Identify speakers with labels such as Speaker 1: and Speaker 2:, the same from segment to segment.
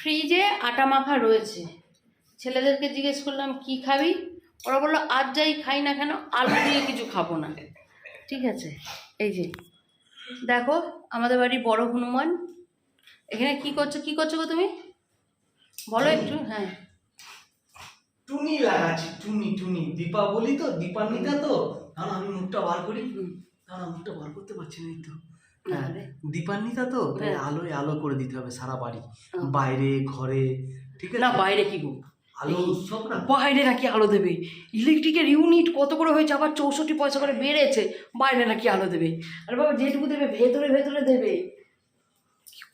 Speaker 1: ফ্রিজে আটা মাখা রয়েছে। ছেলেদেরকে জিজ্ঞেস করলাম কি খাবি, ওরা বললো আজ যাই খাই না কেন আলু দিয়ে কিছু খাবো না। ঠিক আছে, এই যে দেখো আমাদের বাড়ির বড় হনুমান এখানে কি করছো গো তুমি, বলো একটু। হ্যাঁ,
Speaker 2: টুনি লাগাচ্ছি, টুনি দীপাবলি তো, দীপান্বিতা তো। দাঁড়া আমি মুখটা বার করি, দাঁড়া মুখটা বার করতে পারছি না তো। হ্যাঁ, দীপান্বিতা তো, তাই আলোয় আলো করে দিতে হবে সারা বাড়ি, বাইরে ঘরে। ঠিক আছে,
Speaker 1: না বাইরে কি গো,
Speaker 2: আলো উৎসব না,
Speaker 1: বাইরে নাকি আলো দেবে? ইলেকট্রিকের ইউনিট কত করে হয়েছে, আবার 64 পয়সা করে বেড়েছে, বাইরে নাকি আলো দেবে? আর বাবা যেটুকু দেবে ভেতরে দেবে,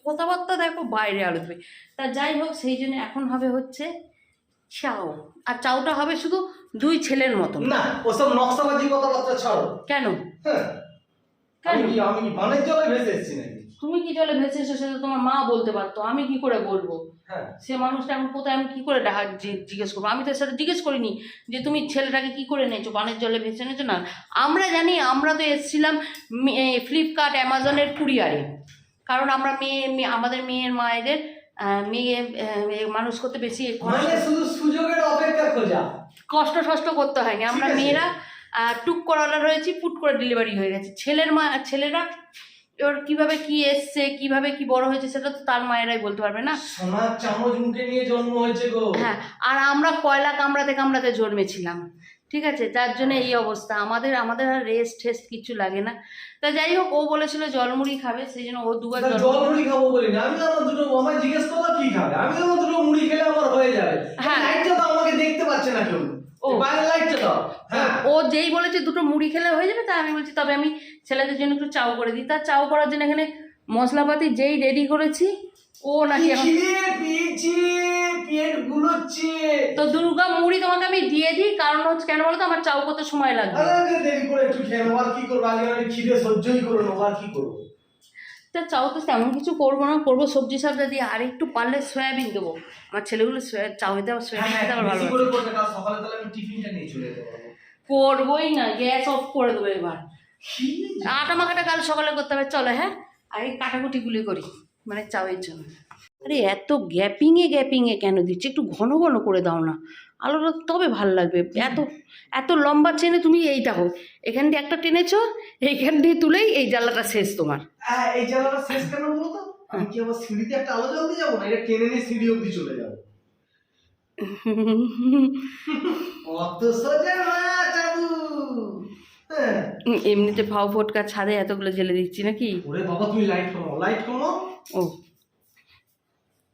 Speaker 1: কথাবার্তা দেখো, বাইরে আলো দেবে। তা যাই হোক, সেই জন্য এখন হবে হচ্ছে চাও, আর চাউটা হবে শুধু 2 ছেলের মতন।
Speaker 2: না ওসব নকশাবাজি কথাবার্তা ছাড়ো।
Speaker 1: কেন?
Speaker 2: হ্যাঁ, আমি কি বানের জলে ভেসে এসেছি নাকি?
Speaker 1: তুমি কি জলে ভেসে এসেছো সেটা তোমার মা বলতে পারতো, আমি কি করে বলবো?
Speaker 2: হ্যাঁ,
Speaker 1: সে মানুষটা এখন কোথায়, আমি কি করে জিজ্ঞেস করবো? আমি তো সেটা জিজ্ঞেস করিনি যে তুমি ছেলেটাকে কি করে নেছো, বানের জলে ভেসে নেছো। না, আমরা জানি, আমরা তো এসেছিলাম ফ্লিপকার্ট অ্যামাজনের কুরিয়ারে, কারণ আমরা আমাদের মেয়ের মায়েদের মেয়ে মানুষ করতে বেশি
Speaker 2: মানে শুধু সুযোগের অপেক্ষা খোঁজা,
Speaker 1: কষ্ট করতে হয়নি। আমরা মেয়েরা টুক করে অর্ডার হয়েছি, ফুট করে ডেলিভারি হয়ে গেছে। ছেলেরা এবার কিভাবে কি এসছে, কিভাবে কি বড় হয়েছে সেটা তো তার মায়েরাই বলতে পারবে না।
Speaker 2: সোনার চামচ মুখে নিয়ে জন্ম হয়েছে গো।
Speaker 1: হ্যাঁ, আর আমরা কয়লা কামড়াতে জন্মেছিলাম। ঠিক আছে, তার জন্য এই অবস্থা। আমাদের আর রেস্ট কিছু লাগে না। তা যাই হোক, ও বলেছিল জলমুড়ি খাবে, সেই জন্য ও দুবার
Speaker 2: জলমুড়ি খাবো বলি না আমি। আমার দুটো আমায় জিজ্ঞেস করলো কি খাবে, আমি আমার দুটো মুড়ি খেলে আমার হয়ে যাবে।
Speaker 1: হ্যাঁ,
Speaker 2: লাইটটা তো আমাকে দেখতে পাচ্ছে না কেউ, ও বাইরে লাইটটা দাও। হ্যাঁ,
Speaker 1: ও যেই বলেছে দুটো মুড়ি খেলে হয়ে যাবে, তা আমি বলছি তবে আমি ছেলেদের জন্য একটু চাউ করে দিই। তার চাউ করার জন্য এখানে মশলাপাতি যেই রেডি করেছি, ও নাকি এখন
Speaker 2: পেট গুলোচ্ছে।
Speaker 1: তো দুর্গা মুড়ি তোমাকে আমি দিয়ে দিই, কারণ হচ্ছে কেন বলো তো, আমার চাউ করতে সময় লাগবে।
Speaker 2: দেরি করে একটু খেয়ে নেবো, আর কি করবো, আগে খিদে সহ্যই করে নেবো, আর কি করবো।
Speaker 1: তা চাউ তো তেমন কিছু করবো না, করবো সবজি সবজা দিয়ে, আর একটু পারলে সয়াবিন দেবো। আমার ছেলেগুলো চাউতে আবার সয়াবিন খেতে আবার ভালো
Speaker 2: করে করবে, কাল সকালে তাহলে আমি টিফিনটা নিয়ে চলে যেতে পারবো।
Speaker 1: করবোই না, গ্যাস অফ করে দেবো এবার। আটা মাখাটা কাল সকালে করতে হবে, চলো। হ্যাঁ, আগে কাটাকুটিগুলি করি, মানে চাউয়ের জন্য। আরে এত গ্যাপিংয়ে কেন দিচ্ছি, একটু ঘন ঘন করে দাও না আলোটা, তবে ভাল লাগবে। এত লম্বা চেনে তুমি, এইটা হোক এখান দিয়ে একটা টেনেছো, এইখান দিয়ে তুলেই এই জ্বালাটা শেষ তোমার।
Speaker 2: এই জ্বালাটা শেষ কেন বলো তো? আমি কি আবার সিঁড়িতে একটা আলো জ্বালতে যাবো না, এটা টেনে নিয়ে সিঁড়ি অবধি চলে যাবো। কত সোজা না চাবু।
Speaker 1: এমনিতে ফাও ফটকা ছাদে এতগুলো জেলে দিচ্ছি নাকি?
Speaker 2: ওরে বাবা তুমি লাইট কমাও।
Speaker 1: ও,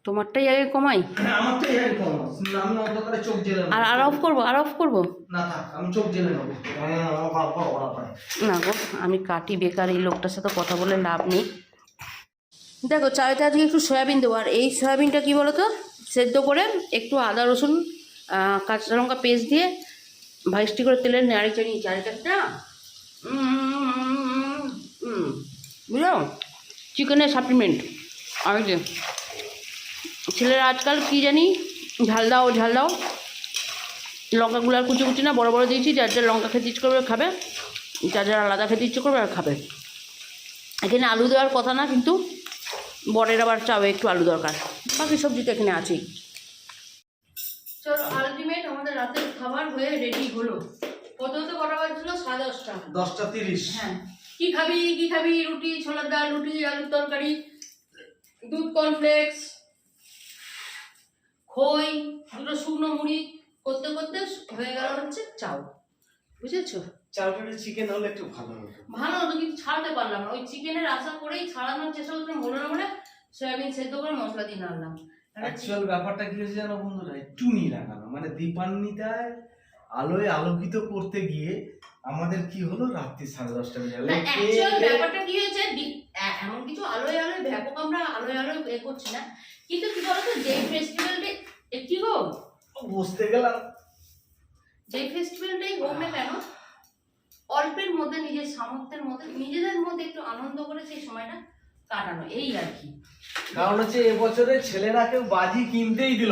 Speaker 1: তোমারটাই আগে কমাই।
Speaker 2: আমারটাই আগে কমাও, আমি অন্ধকারে চোখ জেলে নেবো।
Speaker 1: আর অফ করবো
Speaker 2: না থাক, আমি চোখ জেলে নেবো।
Speaker 1: না গো, আমি কাটি, বেকার এই লোকটার সাথে কথা বলে লাভ নেই। দেখো চাইতে আজকে একটু সয়াবিন দেবো, আর এই সয়াবিনটা কী বলো তো, সেদ্ধ করে একটু আদা রসুন কাঁচা লঙ্কা পেস্ট দিয়ে ভাইস্টি করে তেলে নাড়ি চাড়িয়ে চারিটা বুঝলো, চিকেনের সাপ্লিমেন্ট। আর যে ছেলেরা আজকাল কী জানি ঝাল দাও লঙ্কাগুলো আর কুচি না বড় বড় দিয়েছি, যার যার লঙ্কা খেতে ইচ্ছে করবে খাবে, যার যার আলাদা খেতে ইচ্ছে করবে আর খাবে। এখানে আলু দেওয়ার কথা না, কিন্তু বরের আবার চাও একটু আলু দরকার, বাকি সবজি তো এখানে আছেই। চলো, আলটিমেট আমাদের রাতের খাবার হয়ে রেডি হলো। কত কটা বাজছিল? 10:30।
Speaker 2: 10:30।
Speaker 1: হ্যাঁ, কি খাবি? রুটি, ছোলার ডাল, রুটি, আলুর তরকারি, দুধ, কর্নফ্লেক্স, খই, দুটো শুকনো মুড়ি করতে হয়ে গেল হচ্ছে চাউ। বুঝেছো?
Speaker 2: চাউটা চিকেন হলে একটু ভালো
Speaker 1: হতো, কিন্তু ছাড়াতে পারলাম না। ওই চিকেনের আশা করেই ছাড়ানোর চেষ্টা করতে মনে সয়াবিন সেদ্ধ করে মশলা দিয়ে নাড়লাম।
Speaker 2: অ্যাকচুয়াল ব্যাপারটা কি হয়েছে জানো বন্ধুরা, টুনি লাগানো মানে দীপান্বিতায় আলোয় আলোকিত করতে গিয়ে আমাদের কি হলো, রাত্রি 10:30 বেজে গেল।
Speaker 1: অ্যাকচুয়াল ব্যাপারটা কি হয়েছে, এমন কিছু আলোয় ব্যাপক আমরা আলোয় করছি না, কিন্তু কি বলতো, যে ফেস্টিভ্যালটা একটি হোক,
Speaker 2: বুঝতে গেলাম,
Speaker 1: যে ফেস্টিভ্যালটাই হোক না কেন, অল্পের মধ্যে নিজের সামর্থ্যের মধ্যে নিজেদের মধ্যে একটু আনন্দ করে সেই সময়টা কাটানো, এই আর কি।
Speaker 2: কারণ হচ্ছে এবছরে ছেলেরা কেউ বাজি কিনতেই দিল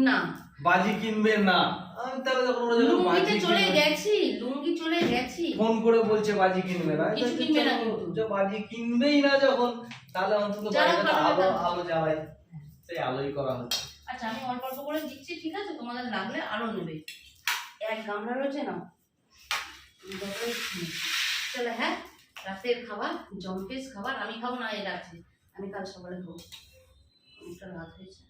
Speaker 2: না, বাজি কিনবে না। আমি তাহলে যখন
Speaker 1: লুঙ্গি চলে গেছি,
Speaker 2: ফোন করে বলছে বাজি কিনবে না,
Speaker 1: কিছু কিনবে না,
Speaker 2: বাজি কিনবেই না যখন, তাহলে অন্তত আলো জ্বালাই। সেই আলোই করা হচ্ছে।
Speaker 1: আচ্ছা আমি অল্প অল্প করে দিচ্ছি, ঠিক আছে, তোমাদের লাগলে আরো নেবে। এক গামলা রয়েছে না, চলে। হ্যাঁ, রাতের খাবার জম্পেস খাবার, আমি খাবো না, এটা আছে, আমি কাল সকালে খাবো, অনেকটা রাত হয়েছে।